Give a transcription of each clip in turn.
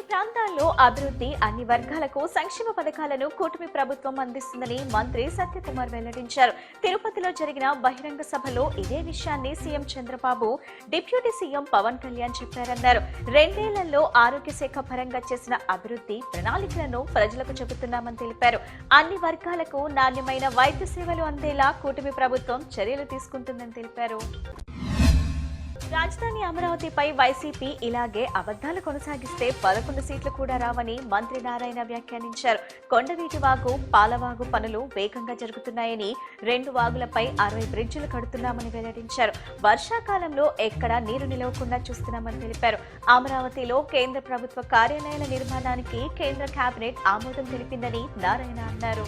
ప్రాంతాల్లో అభివృద్ధి అన్ని వర్గాలకు సంక్షేమ పథకాలను కూటమి ప్రభుత్వం అందిస్తుందని మంత్రి సత్యకుమార్ వెల్లడించారు. తిరుపతిలో జరిగిన బహిరంగ సభలో ఇదే విషయాన్ని CM Chandrababu, deputy CM Pawan Kalyan చెప్పారన్నారు. 2 ఏళ్లలో ఆరోగ్య శాఖ పరంగా చేసిన అభివృద్ధి ప్రణాళికలను ప్రజలకు చెబుతున్నామని తెలిపారు. అన్ని వర్గాలకు నాణ్యమైన వైద్య సేవలు అందేలా కూటమి ప్రభుత్వం చర్యలు తీసుకుంటుందని తెలిపారు. రాజధాని అమరావతిపై వైసీపీ ఇలాగే అబద్దాలు కొనసాగిస్తే 11 సీట్లు కూడా రావని మంత్రి నారాయణ వ్యాఖ్యానించారు. కొండవీటి వాగు, పాలవాగు పనులు వేగంగా జరుగుతున్నాయని, 2 వాగులపై 60 బ్రిడ్జిలు కడుతున్నామని వెల్లడించారు. వర్షాకాలంలో ఎక్కడా నీరు నిలవకుండా చూస్తున్నామని తెలిపారు. అమరావతిలో కేంద్ర ప్రభుత్వ కార్యాలయాల నిర్మాణానికి కేంద్ర కేబినెట్ ఆమోదం తెలిపిందని నారాయణ అన్నారు.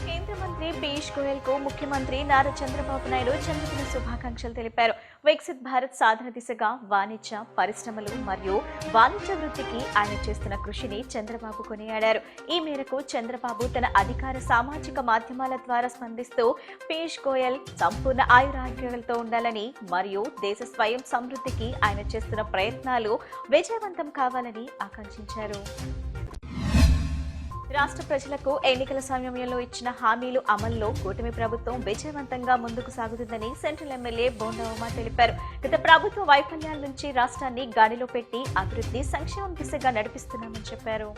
కేంద్ర మంత్రి పీయూష్ గోయల్ కు ముఖ్యమంత్రి నారా చంద్రబాబు నాయుడు జన్మదిన శుభాకాంక్షలు తెలిపారు. వికసిత్ భారత్ సాధన దిశగా వాణిజ్య, పరిశ్రమలు మరియు వాణిజ్య వృద్ధికి ఆయన చేస్తున్న కృషిని చంద్రబాబు కొనియాడారు. ఈ మేరకు చంద్రబాబు తన అధికార సామాజిక మాధ్యమాల ద్వారా స్పందిస్తూ పీయూష్ గోయల్ సంపూర్ణ ఆయురారోగ్యాలతో ఉండాలని మరియు దేశ స్వయం సమృద్ధికి ఆయన చేస్తున్న ప్రయత్నాలు విజయవంతం కావాలని ఆకాంక్షించారు. రాష్ట్ర ప్రజలకు ఎన్నికల సమయంలో ఇచ్చిన హామీలు అమల్లో కూటమి ప్రభుత్వం విజయవంతంగా ముందుకు సాగుతుందని సెంట్రల్ ఎమ్మెల్యే బోండా ఉమా తెలిపారు. గత ప్రభుత్వ వైఫల్యాల నుంచి రాష్ట్రాన్ని గాడిలో పెట్టి అభివృద్ధి, సంక్షేమం దిశగా నడిపిస్తున్నామని చెప్పారు.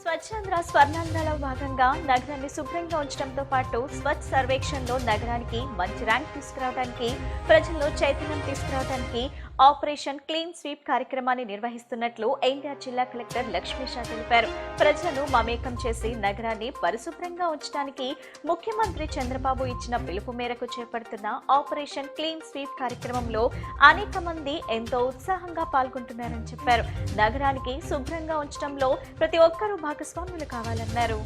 స్వచ్ఛాంధ్ర స్వర్ణాంధ్రలో భాగంగా నగరాన్ని శుభ్రంగా ఉంచడంతో పాటు స్వచ్ఛ సర్వేక్షణలో నగరానికి మంచి ర్యాంక్ తీసుకురావడానికి, ప్రజల్లో చైతన్యం తీసుకురావడానికి ఆపరేషన్ క్లీన్ స్వీప్ కార్యక్రమాన్ని నిర్వహిస్తున్నట్లు ఎన్టీఆర్ జిల్లా కలెక్టర్ లక్ష్మీషా తెలిపారు. ప్రజలను మమేకం చేసి నగరాన్ని పరిశుభ్రంగా ఉంచడానికి ముఖ్యమంత్రి చంద్రబాబు ఇచ్చిన పిలుపు మేరకు చేపడుతున్న ఆపరేషన్ క్లీన్ స్వీప్ కార్యక్రమంలో అనేక మంది ఎంతో ఉత్సాహంగా పాల్గొంటున్నారని చెప్పారు. నగరానికి శుభ్రంగా ఉంచడంలో ప్రతి ఒక్కరూ భాగస్వాములు కావాలన్నారు.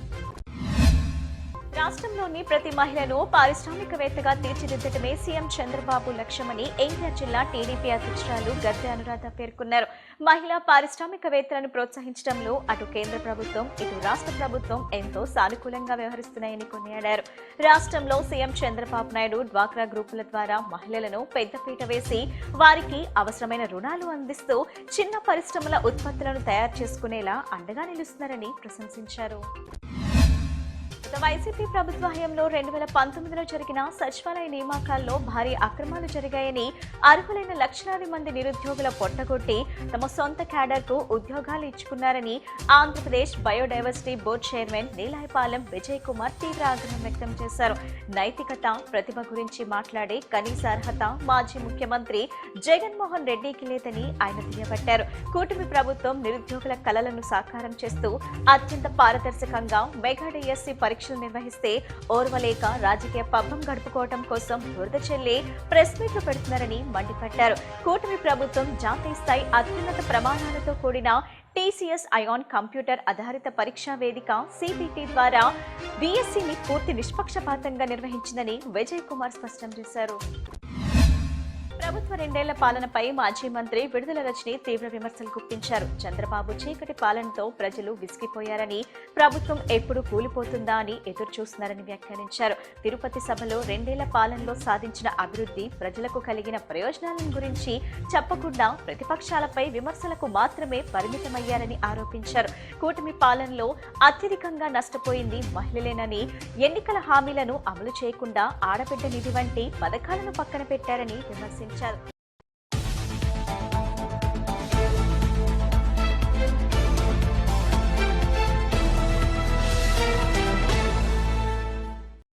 రాష్ట్రంలోని ప్రతి మహిళను పారిశ్రామికవేత్తగా తీర్చిదిద్దటమే సీఎం చంద్రబాబు లక్ష్యమని ఎన్టీఆర్ జిల్లా టీడీపీ అధ్యక్షురాలు గద్దె అనురాధ పేర్కొన్నారు. మహిళా పారిశ్రామికవేత్తలను ప్రోత్సహించడంలో అటు కేంద్ర ప్రభుత్వం, ఇటు రాష్ట్ర ప్రభుత్వం ఎంతో సానుకూలంగా వ్యవహరిస్తున్నాయని కొనియాడారు. రాష్ట్రంలో సీఎం చంద్రబాబు నాయుడు డ్వాక్రా గ్రూపుల ద్వారా మహిళలను పెద్దపీట వేసి వారికి అవసరమైన రుణాలు అందిస్తూ చిన్న పరిశ్రమల ఉత్పత్తులను తయారు చేసుకునేలా అండగా నిలుస్తున్నారని ప్రశంసించారు. వైసీపీ ప్రభుత్వ హయాంలో 2019లో జరిగిన సచివాలయ నియామకాల్లో భారీ అక్రమాలు జరిగాయని, అర్హులైన లక్షలాది మంది నిరుద్యోగుల పొట్టగొట్టి తమ సొంత క్యాడర్కు ఉద్యోగాలు ఇచ్చుకున్నారని Andhra Pradesh biodiversity board chairman Neelayapalem Vijay Kumar తీవ్ర ఆగ్రహం వ్యక్తం చేశారు. నైతికత, ప్రతిభ గురించి మాట్లాడే కనీస అర్హత మాజీ ముఖ్యమంత్రి జగన్మోహన్ రెడ్డికి లేదని ఆయన దుయ్యబట్టారు. కూటమి ప్రభుత్వం నిరుద్యోగుల కలలను సాకారం చేస్తూ అత్యంత పారదర్శకంగా మెగా డిఎస్సి పరీక్షలు నిర్వహిస్తే ఓర్వలేక రాజకీయ పబ్బం గడుపుకోవడం కోసం బురద చెల్లి ప్రెస్ మీట్లు పెడుతున్నారని మండిపడ్డారు. కూటమి ప్రభుత్వం జాతీయ స్థాయి అత్యున్నత ప్రమాణాలతో కూడిన టీసీఎస్ అయాన్ కంప్యూటర్ ఆధారిత పరీక్షా వేదిక సిబిటి ద్వారా బీఎస్సీని పూర్తి నిష్పక్షపాతంగా నిర్వహించిందని విజయ్ కుమార్ స్పష్టం చేశారు. ప్రభుత్వ 2 ఏళ్ల పాలనపై మాజీ మంత్రి విడుదల రజని తీవ్ర విమర్శలు గుప్పించారు. చంద్రబాబు చీకటి పాలనతో ప్రజలు విసిగిపోయారని, ప్రభుత్వం ఎప్పుడు కూలిపోతుందా అని ఎదురు చూస్తున్నారని వ్యాఖ్యానించారు. తిరుపతి సభలో 2 ఏళ్ల పాలనలో సాధించిన అభివృద్ధి, ప్రజలకు కలిగిన ప్రయోజనాలను గురించి చెప్పకుండా ప్రతిపక్షాలపై విమర్శలకు మాత్రమే పరిమితమయ్యారని ఆరోపించారు. కూటమి పాలనలో అత్యధికంగా నష్టపోయింది మహిళలేనని, ఎన్నికల హామీలను అమలు చేయకుండా ఆడబిడ్డ నిధి వంటి పథకాలను పక్కన పెట్టారని విమర్శించారు.